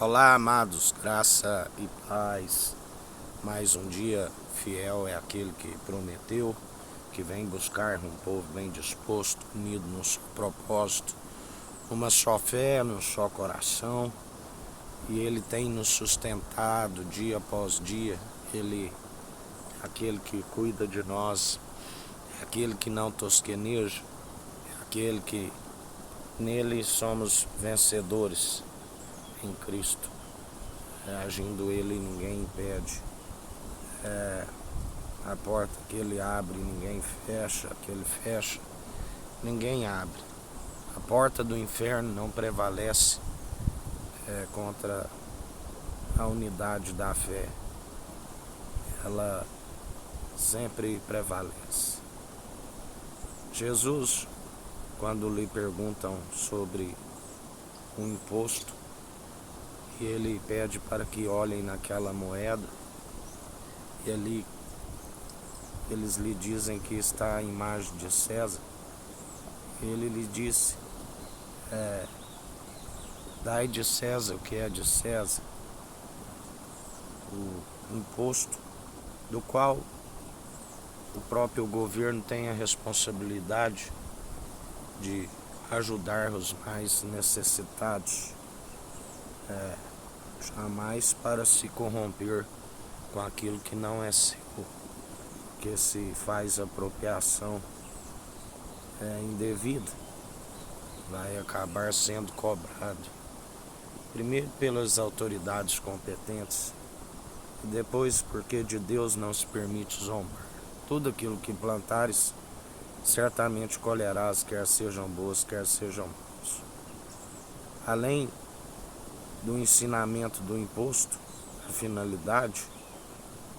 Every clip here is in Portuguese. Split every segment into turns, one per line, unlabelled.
Olá, amados, graça e paz. Mais um dia fiel é aquele que prometeu, que vem buscar um povo bem disposto, unido num só propósito, uma só fé, num só coração. E Ele tem nos sustentado dia após dia. Ele é aquele que cuida de nós, é aquele que não tosqueneja, é aquele que nele somos vencedores em Cristo. Agindo Ele, ninguém impede. A porta que Ele abre, ninguém fecha. Que Ele fecha, ninguém abre. A porta do inferno não prevalece contra a unidade da fé. Ela sempre prevalece. Jesus, quando lhe perguntam sobre o imposto, e ele pede para que olhem naquela moeda, e ali eles lhe dizem que está a imagem de César. Ele lhe disse: dai de César o que é de César. O imposto do qual o próprio governo tem a responsabilidade de ajudar os mais necessitados, jamais para se corromper com aquilo que não é seu, que se faz apropriação indevida, vai acabar sendo cobrado, primeiro pelas autoridades competentes, e depois porque de Deus não se permite zombar. Tudo aquilo que plantares, certamente colherás, quer sejam boas, quer sejam maus. Além do ensinamento do imposto, a finalidade,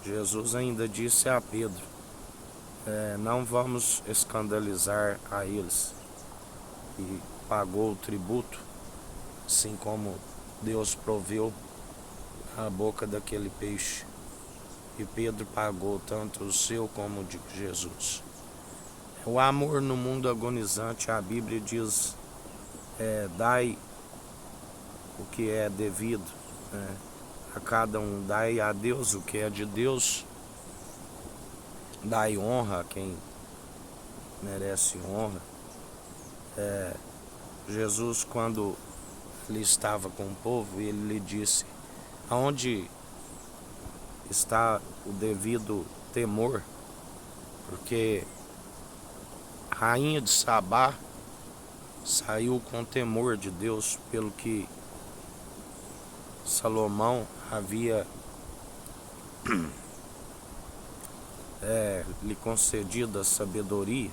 Jesus ainda disse a Pedro: não vamos escandalizar a eles. E pagou o tributo, assim como Deus proveu a boca daquele peixe. E Pedro pagou tanto o seu como o de Jesus. O amor no mundo agonizante, a Bíblia diz: dai o que é devido, a cada um. Dai a Deus o que é de Deus. Dai honra a quem merece honra. Jesus, quando ele estava com o povo, ele lhe disse: aonde está o devido temor? Porque a rainha de Sabá saiu com temor de Deus, pelo que Salomão havia lhe concedido a sabedoria.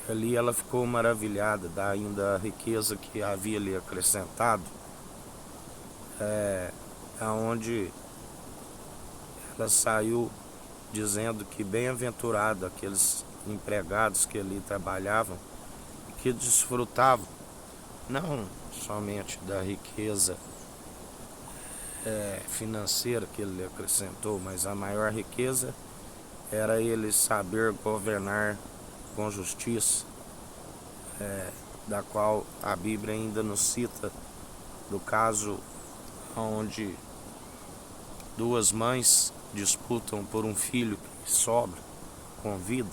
E ali ela ficou maravilhada da ainda riqueza que havia lhe acrescentado, aonde ela saiu dizendo que bem-aventurado aqueles empregados que ali trabalhavam e que desfrutavam não somente da riqueza financeira que ele lhe acrescentou, mas a maior riqueza era ele saber governar com justiça, da qual a Bíblia ainda nos cita do caso onde duas mães disputam por um filho que sobra com vida,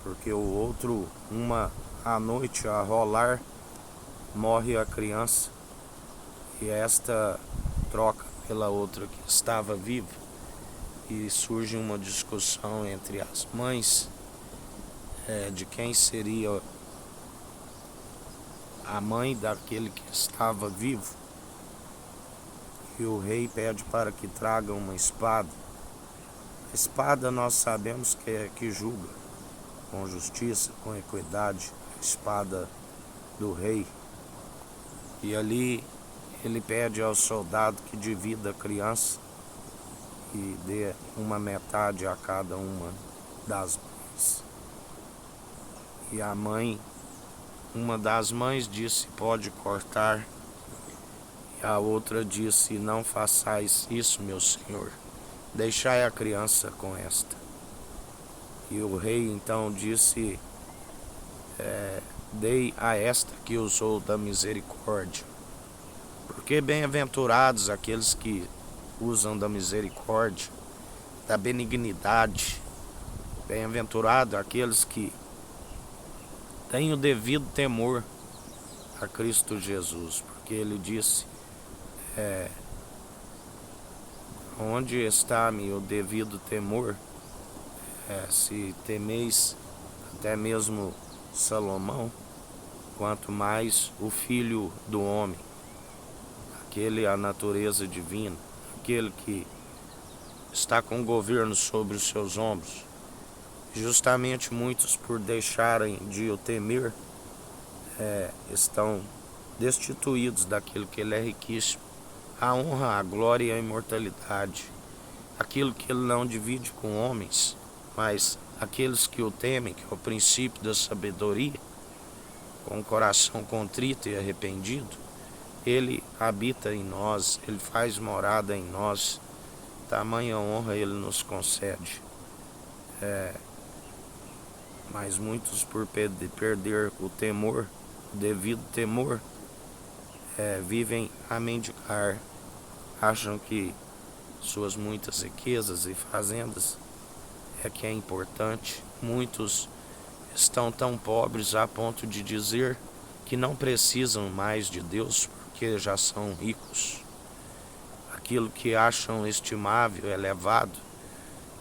porque o outro, uma à noite a rolar, morre a criança, e esta troca pela outra que estava viva, e surge uma discussão entre as mães de quem seria a mãe daquele que estava vivo. E o rei pede para que traga uma espada. A espada nós sabemos que é que julga com justiça, com equidade, a espada do rei. E ali ele pede ao soldado que divida a criança e dê uma metade a cada uma das mães. E a mãe, uma das mães disse: pode cortar. E a outra disse: não façais isso, meu senhor, deixai a criança com esta. E o rei então disse: dei a esta que usou da misericórdia. Porque bem-aventurados aqueles que usam da misericórdia, da benignidade. Bem-aventurado aqueles que têm o devido temor a Cristo Jesus, porque ele disse, onde está-me o devido temor, se temeis até mesmo Salomão, quanto mais o Filho do Homem, aquele a natureza divina, aquele que está com o governo sobre os seus ombros. Justamente muitos, por deixarem de o temer, estão destituídos daquilo que ele é riquíssimo, a honra, a glória e a imortalidade, aquilo que ele não divide com homens, mas aqueles que o temem, que é o princípio da sabedoria, com o coração contrito e arrependido, ele habita em nós, ele faz morada em nós, tamanha honra ele nos concede. Mas muitos, por perder o temor, o devido temor, vivem a mendigar, acham que suas muitas riquezas e fazendas é que é importante. Muitos estão tão pobres a ponto de dizer que não precisam mais de Deus porque já são ricos. Aquilo que acham estimável, elevado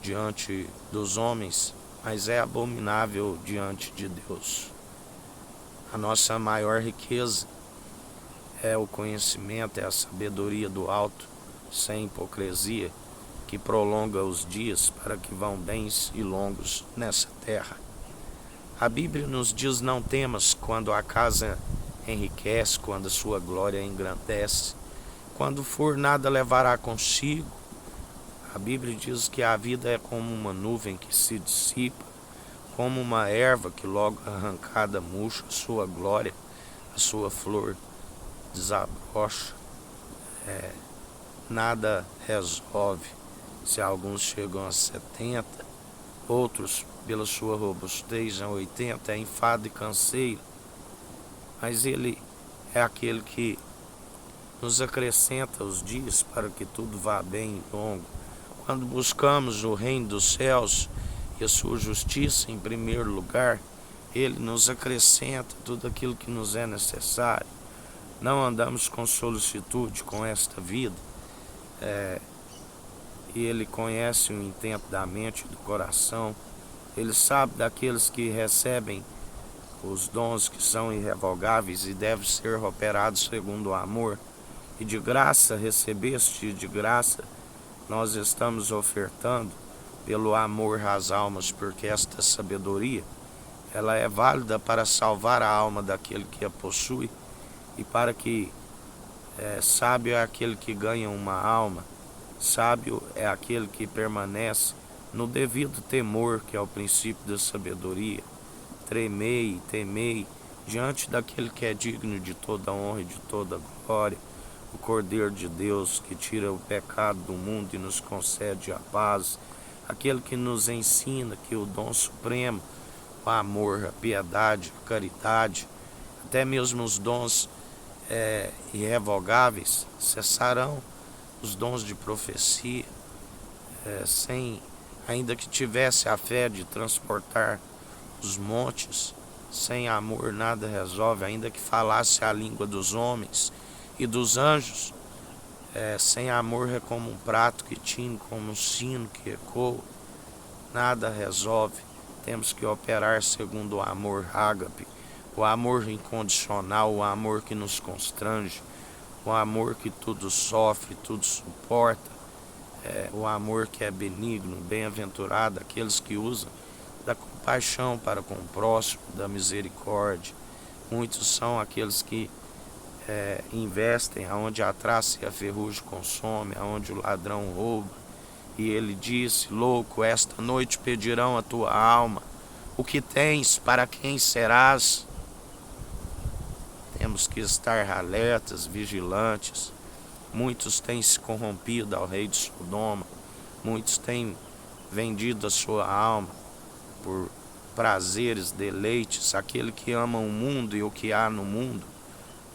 diante dos homens, mas é abominável diante de Deus. A nossa maior riqueza é o conhecimento, é a sabedoria do alto, sem hipocrisia, que prolonga os dias para que vão bens e longos nessa terra. A Bíblia nos diz: não temas quando a casa enriquece, quando a sua glória engrandece. Quando for, nada levará consigo. A Bíblia diz que a vida é como uma nuvem que se dissipa, como uma erva que logo arrancada murcha, a sua glória, a sua flor desabrocha. Nada resolve. Se alguns chegam a 70, outros, pela sua robustez, a 80, é enfado e canseiro. Mas ele é aquele que nos acrescenta os dias para que tudo vá bem e longo. Quando buscamos o reino dos céus e a sua justiça em primeiro lugar, ele nos acrescenta tudo aquilo que nos é necessário. Não andamos com solicitude com esta vida. E ele conhece o intento da mente e do coração. Ele sabe daqueles que recebem os dons que são irrevogáveis e devem ser operados segundo o amor. E de graça recebeste, e de graça nós estamos ofertando pelo amor às almas, porque esta sabedoria, ela é válida para salvar a alma daquele que a possui, e para que sábio é aquele que ganha uma alma, sábio é aquele que permanece no devido temor, que é o princípio da sabedoria. Tremei, temei diante daquele que é digno de toda honra e de toda glória, o Cordeiro de Deus, que tira o pecado do mundo e nos concede a paz, aquele que nos ensina que o dom supremo, o amor, a piedade, a caridade, até mesmo os dons irrevogáveis cessarão. Os dons de profecia, ainda que tivesse a fé de transportar os montes, sem amor nada resolve. Ainda que falasse a língua dos homens e dos anjos, sem amor é como um prato que tine, como um sino que ecoa, nada resolve. Temos que operar segundo o amor ágape, o amor incondicional, o amor que nos constrange, o amor que tudo sofre, tudo suporta, o amor que é benigno, bem-aventurado, aqueles que usam da compaixão para com o próximo, da misericórdia. Muitos são aqueles que investem aonde a traça e a ferrugem consome, aonde o ladrão rouba. E ele disse: louco, esta noite pedirão a tua alma. O que tens, para quem serás? Temos que estar alertas, vigilantes. Muitos têm se corrompido ao rei de Sodoma. Muitos têm vendido a sua alma por prazeres, deleites. Aquele que ama o mundo e o que há no mundo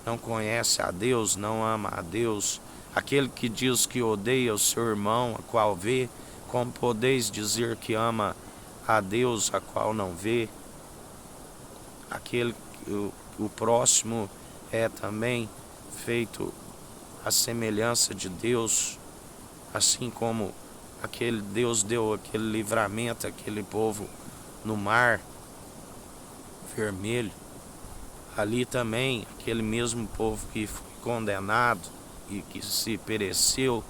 não conhece a Deus, não ama a Deus. Aquele que diz que odeia o seu irmão, a qual vê, como podeis dizer que ama a Deus, a qual não vê? Aquele o próximo é também feito à semelhança de Deus, assim como aquele Deus deu aquele livramento àquele povo no mar vermelho. Ali também, aquele mesmo povo que foi condenado e que se pereceu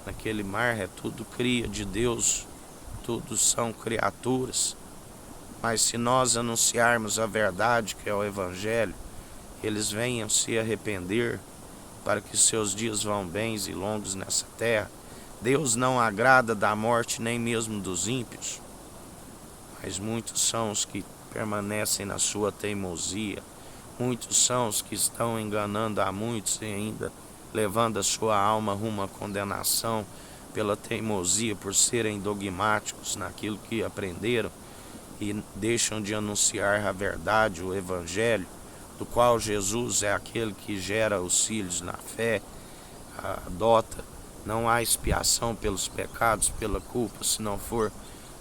naquele mar, é tudo cria de Deus, tudo são criaturas. Mas se nós anunciarmos a verdade, que é o Evangelho, eles venham se arrepender, para que seus dias vão bens e longos nessa terra. Deus não agrada da morte nem mesmo dos ímpios, mas muitos são os que permanecem na sua teimosia. Muitos são os que estão enganando a muitos e ainda levando a sua alma rumo à condenação pela teimosia, por serem dogmáticos naquilo que aprenderam e deixam de anunciar a verdade, o Evangelho, do qual Jesus é aquele que gera os filhos na fé, adota. Não há expiação pelos pecados, pela culpa, se não for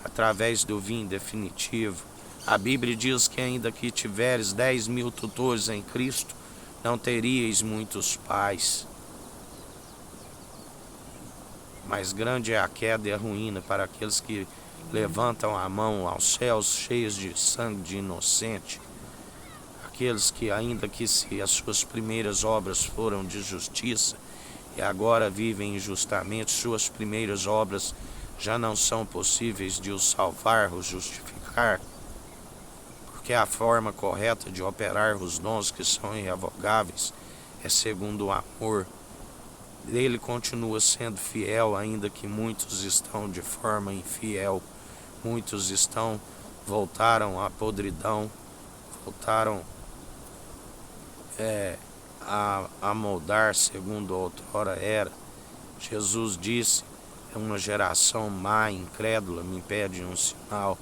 através do vinho definitivo. A Bíblia diz que ainda que tiveres 10.000 tutores em Cristo, não teríeis muitos pais. Mas grande é a queda e a ruína para aqueles que levantam a mão aos céus cheios de sangue de inocente. Aqueles que, ainda que se as suas primeiras obras foram de justiça e agora vivem injustamente, suas primeiras obras já não são possíveis de os salvar, os justificar, porque a forma correta de operar os dons que são irrevogáveis é segundo o amor. Ele continua sendo fiel, ainda que muitos estão de forma infiel, muitos voltaram à podridão, voltaram a moldar segundo outrora era. Jesus disse: é uma geração má, incrédula, me pede um sinal.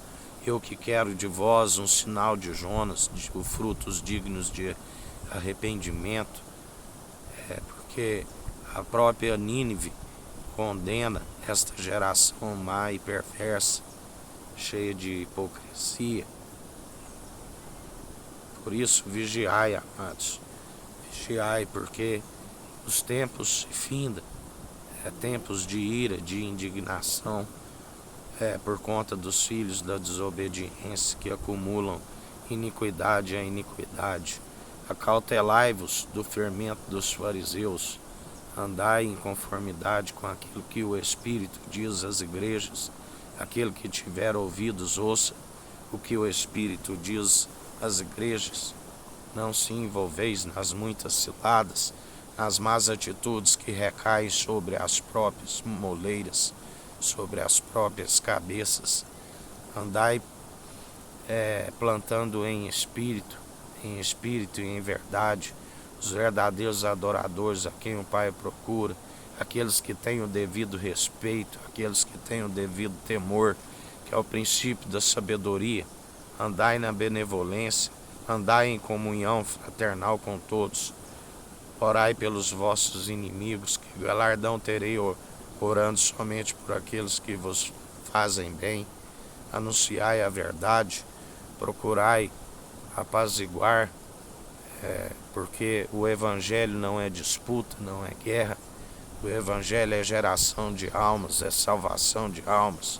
Eu que quero de vós um sinal de Jonas, de frutos dignos de arrependimento. Porque a própria Nínive condena esta geração má e perversa, cheia de hipocrisia. Por isso, vigiai, amados, vigiai, porque os tempos se findam, tempos de ira, de indignação, por conta dos filhos da desobediência que acumulam iniquidade a iniquidade. Acautelai-vos do fermento dos fariseus, andai em conformidade com aquilo que o Espírito diz às igrejas. Aquele que tiver ouvidos, ouça o que o Espírito diz às igrejas. Não se envolveis nas muitas ciladas, nas más atitudes que recaem sobre as próprias moleiras, sobre as próprias cabeças. Andai plantando em espírito e em verdade, os verdadeiros adoradores a quem o Pai procura, aqueles que têm o devido respeito, aqueles que têm o devido temor, que é o princípio da sabedoria. Andai na benevolência, andai em comunhão fraternal com todos. Orai pelos vossos inimigos, que galardão terei orando somente por aqueles que vos fazem bem. Anunciai a verdade, procurai apaziguar, porque o Evangelho não é disputa, não é guerra. O Evangelho é geração de almas, é salvação de almas.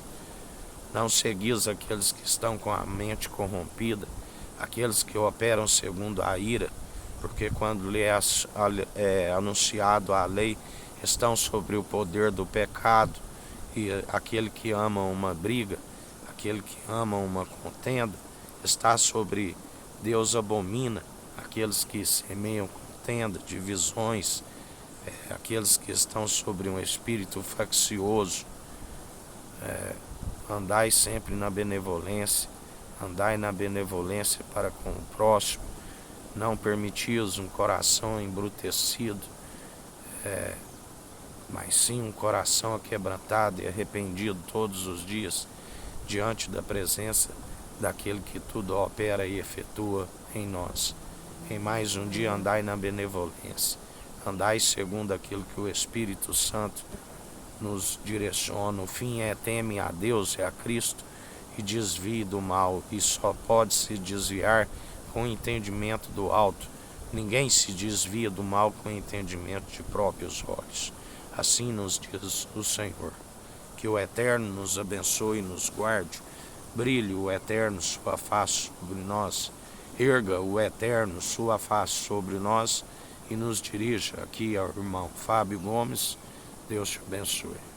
Não seguis aqueles que estão com a mente corrompida, aqueles que operam segundo a ira, porque quando lhe é anunciado a lei, estão sobre o poder do pecado. E aquele que ama uma briga, aquele que ama uma contenda, está sobre Deus abomina. Aqueles que semeiam contenda, divisões, aqueles que estão sobre um espírito faccioso. Andai sempre na benevolência, andai na benevolência para com o próximo. Não permitis um coração embrutecido, mas sim um coração aquebrantado e arrependido todos os dias, diante da presença daquele que tudo opera e efetua em nós. Em mais um dia andai na benevolência. Andai segundo aquilo que o Espírito Santo nos direciona. O fim é teme a Deus e a Cristo e desvie do mal. E só pode se desviar com o entendimento do alto. Ninguém se desvia do mal com o entendimento de próprios olhos. Assim nos diz o Senhor. Que o Eterno nos abençoe e nos guarde. Brilhe o Eterno sua face sobre nós. Erga o Eterno sua face sobre nós e nos dirija. Aqui é o irmão Fábio Gomes. Deus te abençoe.